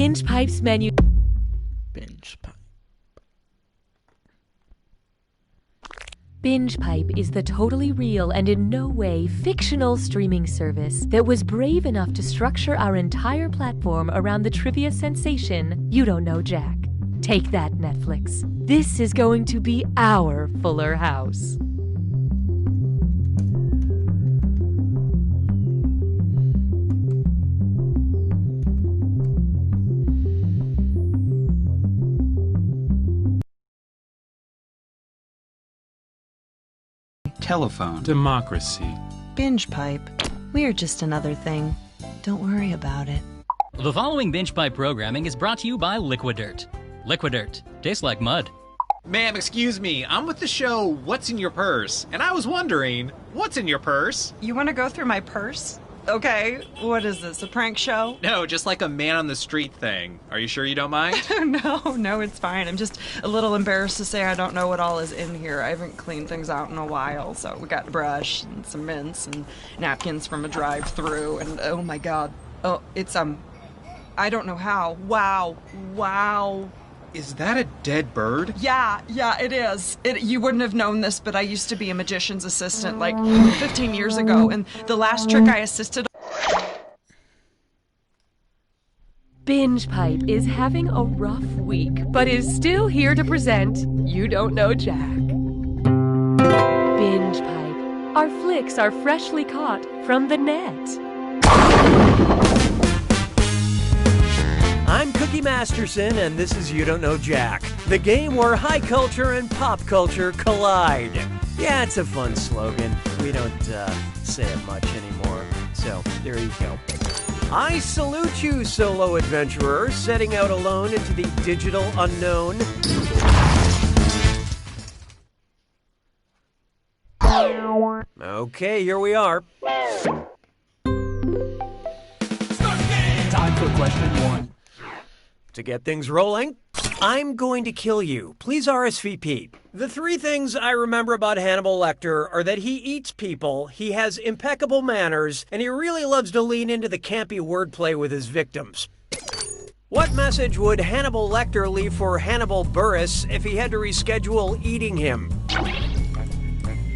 Binge Pipe's menu. Binge Pipe. Binge Pipe is the totally real and in no way fictional streaming service that was brave enough to structure our entire platform around the trivia sensation You Don't Know Jack. Take that, Netflix. This is going to be our Fuller House. Telephone. Democracy. Binge Pipe. We're just another thing. Don't worry about it. The following Binge Pipe programming is brought to you by Liquidirt. Liquidirt. Tastes like mud. Ma'am, excuse me. I'm with the show What's in Your Purse, and I was wondering, what's in your purse? You want to go through my purse? Okay, what is this, a prank show? No, just like a man on the street thing. Are you sure you don't mind? No, it's fine. I'm just a little embarrassed to say I don't know what all is in here. I haven't cleaned things out in a while, so we got a brush and some mints and napkins from a drive-thru, and oh my god. Oh, it's, I don't know how. Wow. Is that a dead bird? Yeah, it is. You wouldn't have known this, but I used to be a magician's assistant like 15 years ago, and the last trick I assisted. Binge Pipe is having a rough week, but is still here to present You Don't Know Jack. Binge Pipe. Our flicks are freshly caught from the net. I'm Cookie Masterson, and this is You Don't Know Jack, the game where high culture and pop culture collide. Yeah, it's a fun slogan. We don't say it much anymore, so there you go. I salute you, solo adventurer, setting out alone into the digital unknown. Okay, here we are. Time for question 1. To get things rolling, I'm going to kill you. Please RSVP. The 3 things I remember about Hannibal Lecter are that he eats people, he has impeccable manners, and he really loves to lean into the campy wordplay with his victims. What message would Hannibal Lecter leave for Hannibal Buress if he had to reschedule eating him?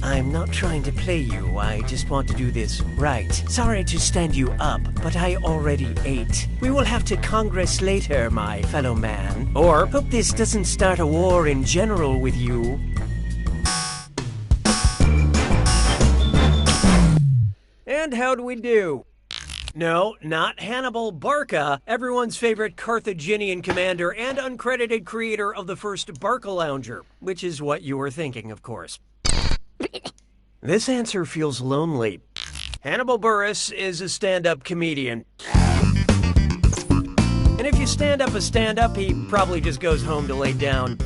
I'm not trying to play you, I just want to do this right. Sorry to stand you up, but I already ate. We will have to Congress later, my fellow man. Or hope this doesn't start a war in general with you. And how'd we do? No, not Hannibal Barca, everyone's favorite Carthaginian commander and uncredited creator of the first Barca Lounger, which is what you were thinking, of course. This answer feels lonely. Hannibal Buress is a stand-up comedian. And if you stand up a stand-up, he probably just goes home to lay down.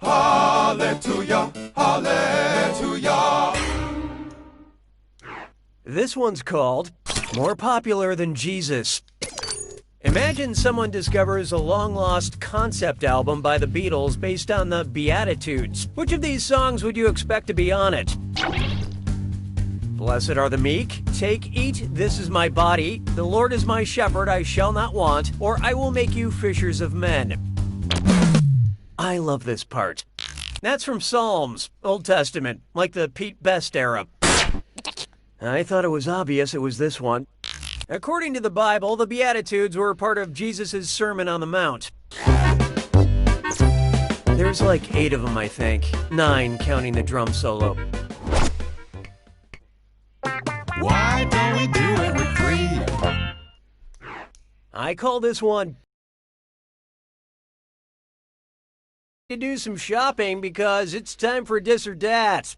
Hallelujah, hallelujah. This one's called More Popular Than Jesus. Imagine someone discovers a long-lost concept album by the Beatles based on the Beatitudes. Which of these songs would you expect to be on it? Blessed are the meek, Take, Eat, This is my body, The Lord is my shepherd, I shall not want, or I will make you fishers of men. I love this part. That's from Psalms, Old Testament, like the Pete Best era. I thought it was obvious it was this one. According to the Bible, the Beatitudes were part of Jesus' Sermon on the Mount. There's like 8 of them, I think. 9, counting the drum solo. Why don't we do it with 3? I call this one to do some shopping because it's time for Dis or Dat.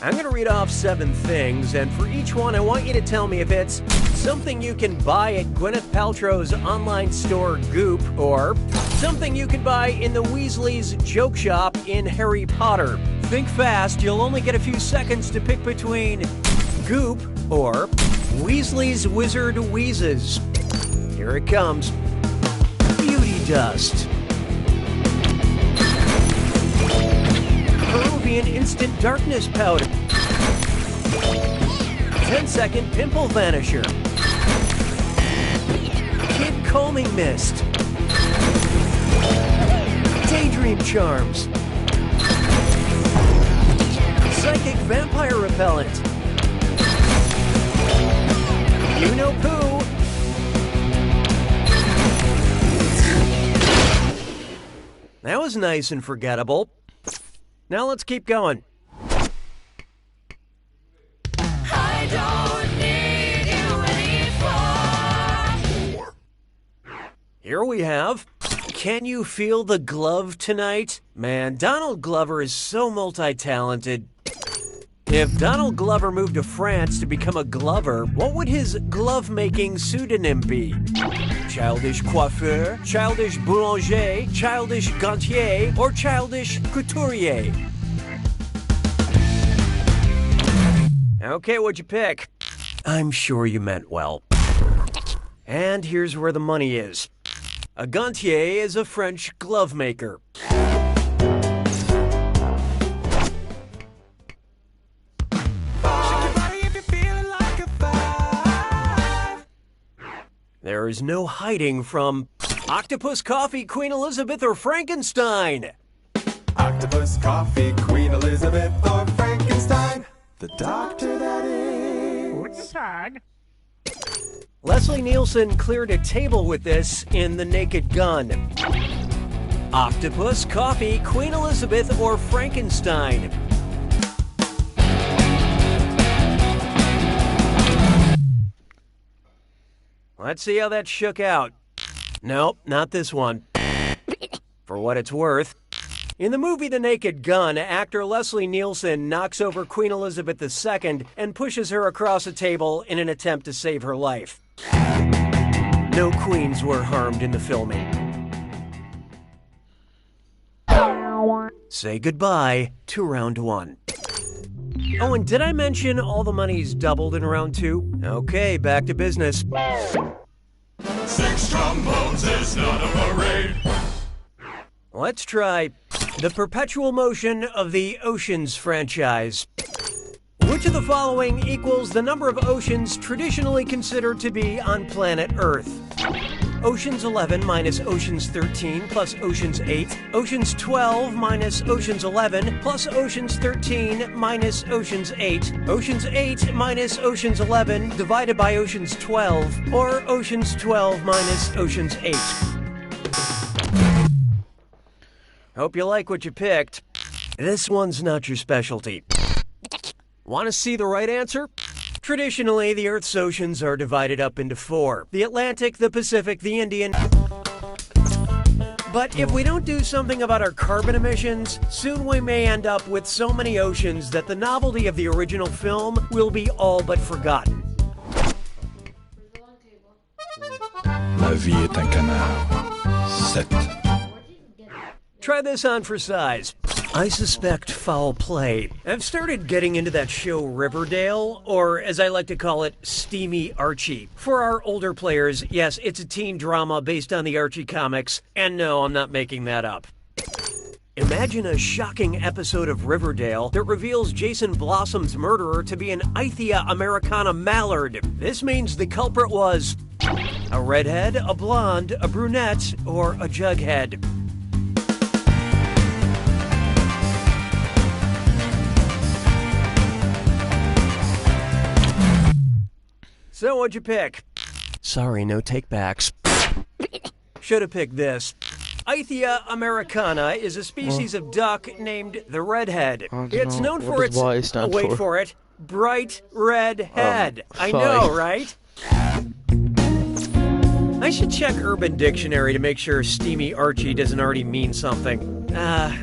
I'm going to read off 7 things, and for each one, I want you to tell me if it's something you can buy at Gwyneth Paltrow's online store Goop, or something you can buy in the Weasley's joke shop in Harry Potter. Think fast, you'll only get a few seconds to pick between Goop or Weasley's Wizard Wheezes. Here it comes. Beauty dust. Peruvian instant darkness powder. 10-second Pimple Vanisher. Kid Combing Mist. Daydream Charms. Psychic Vampire Repellent. You know poo. That was nice and forgettable. Now let's keep going. I don't need you anymore. Here we have Can You Feel the Glove Tonight? Man, Donald Glover is so multi-talented. If Donald Glover moved to France to become a glover, what would his glove-making pseudonym be? Childish Coiffeur, Childish Boulanger, Childish Gantier, or Childish Couturier? Okay, what'd you pick? I'm sure you meant well. And here's where the money is. A gantier is a French glove maker. There is no hiding from Octopus Coffee, Queen Elizabeth, or Frankenstein. Octopus, coffee, Queen Elizabeth, or Frankenstein. The doctor, that is. What's the tag? Leslie Nielsen cleared a table with this in The Naked Gun. Octopus, Coffee, Queen Elizabeth, or Frankenstein? Let's see how that shook out. Nope, not this one. For what it's worth. In the movie The Naked Gun, actor Leslie Nielsen knocks over Queen Elizabeth II and pushes her across a table in an attempt to save her life. No queens were harmed in the filming. Say goodbye to round one. Oh, and did I mention all the money's doubled in round two? Okay, back to business. 6 trombones is not a parade. Let's try the Perpetual motion of the Oceans franchise. Which of the following equals the number of oceans traditionally considered to be on planet Earth? Oceans 11 minus Oceans 13 plus Oceans 8, Oceans 12 minus Oceans 11 plus Oceans 13 minus Oceans 8, Oceans 8 minus Oceans 11 divided by Oceans 12, or Oceans 12 minus Oceans 8. Hope you like what you picked. This one's not your specialty. Want to see the right answer? Traditionally, the Earth's oceans are divided up into 4. The Atlantic, the Pacific, the Indian. But if we don't do something about our carbon emissions, soon we may end up with so many oceans that the novelty of the original film will be all but forgotten. La vie est un canard. 7. Try this on for size. I suspect foul play. I've started getting into that show Riverdale, or as I like to call it, Steamy Archie. For our older players, yes, it's a teen drama based on the Archie comics, and no, I'm not making that up. Imagine a shocking episode of Riverdale that reveals Jason Blossom's murderer to be an Ithia Americana mallard. This means the culprit was a redhead, a blonde, a brunette, or a jughead. So what'd you pick? Sorry, no takebacks. Should have picked this. Ithia americana is a species of duck named the redhead. It's known for its, wait for it, bright red head. I know, right? I should check Urban Dictionary to make sure Steamy Archie doesn't already mean something.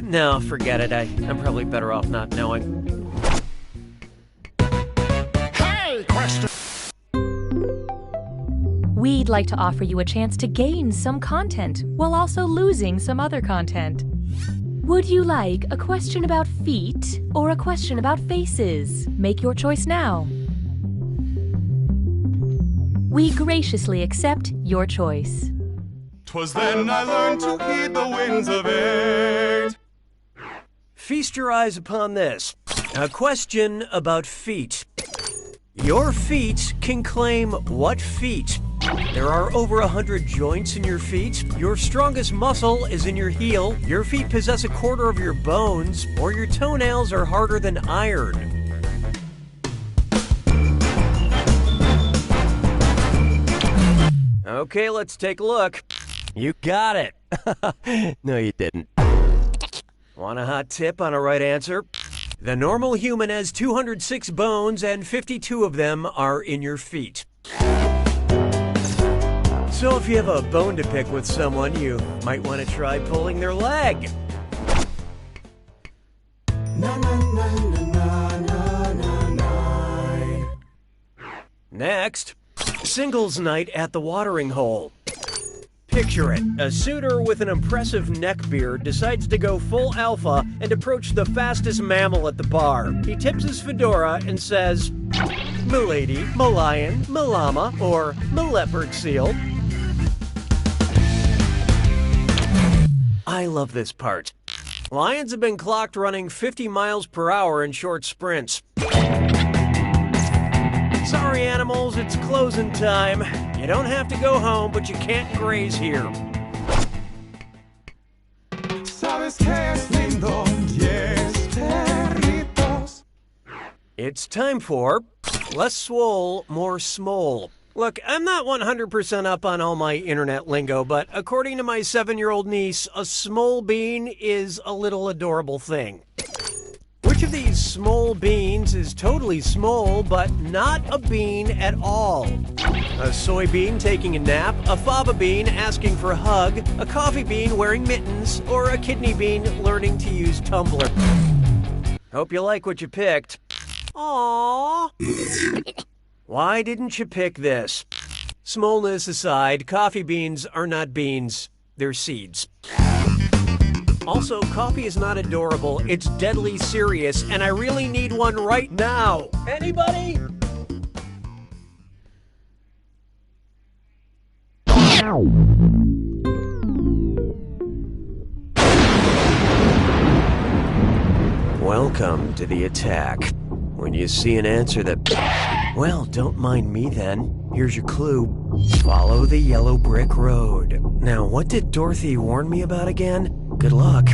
No, forget it. I'm probably better off not knowing. Hey, question. We'd like to offer you a chance to gain some content while also losing some other content. Would you like a question about feet or a question about faces? Make your choice now. We graciously accept your choice. 'Twas then I learned to heed the winds of 8. Feast your eyes upon this. A question about feet. Your feet can claim what feet? There are over 100 joints in your feet. Your strongest muscle is in your heel. Your feet possess a quarter of your bones, or your toenails are harder than iron. Okay, let's take a look. You got it. No, you didn't. Want a hot tip on a right answer? The normal human has 206 bones, and 52 of them are in your feet. So if you have a bone to pick with someone, you might want to try pulling their leg. Next, singles night at the watering hole. Picture it. A suitor with an impressive neck beard decides to go full alpha and approach the fastest mammal at the bar. He tips his fedora and says, "Milady, Milion, Milama, or Maleopard seal." I love this part. Lions have been clocked running 50 miles per hour in short sprints. Sorry, animals, it's closing time. You don't have to go home, but you can't graze here. Sabes que es lindo, yes, perritos. It's time for less swole, more smole. Look, I'm not 100% up on all my internet lingo, but according to my 7-year-old niece, a smole bean is a little adorable thing. Which of these smole beans is totally smole, but not a bean at all? A soybean taking a nap, a fava bean asking for a hug, a coffee bean wearing mittens, or a kidney bean learning to use Tumblr. Hope you like what you picked. Aww. Why didn't you pick this? Smoleness aside, coffee beans are not beans, they're seeds. Also, coffee is not adorable, it's deadly serious, and I really need one right now. Anybody? Welcome to the attack. When you see an answer that... Well, don't mind me then. Here's your clue. Follow the yellow brick road. Now, what did Dorothy warn me about again? Good luck.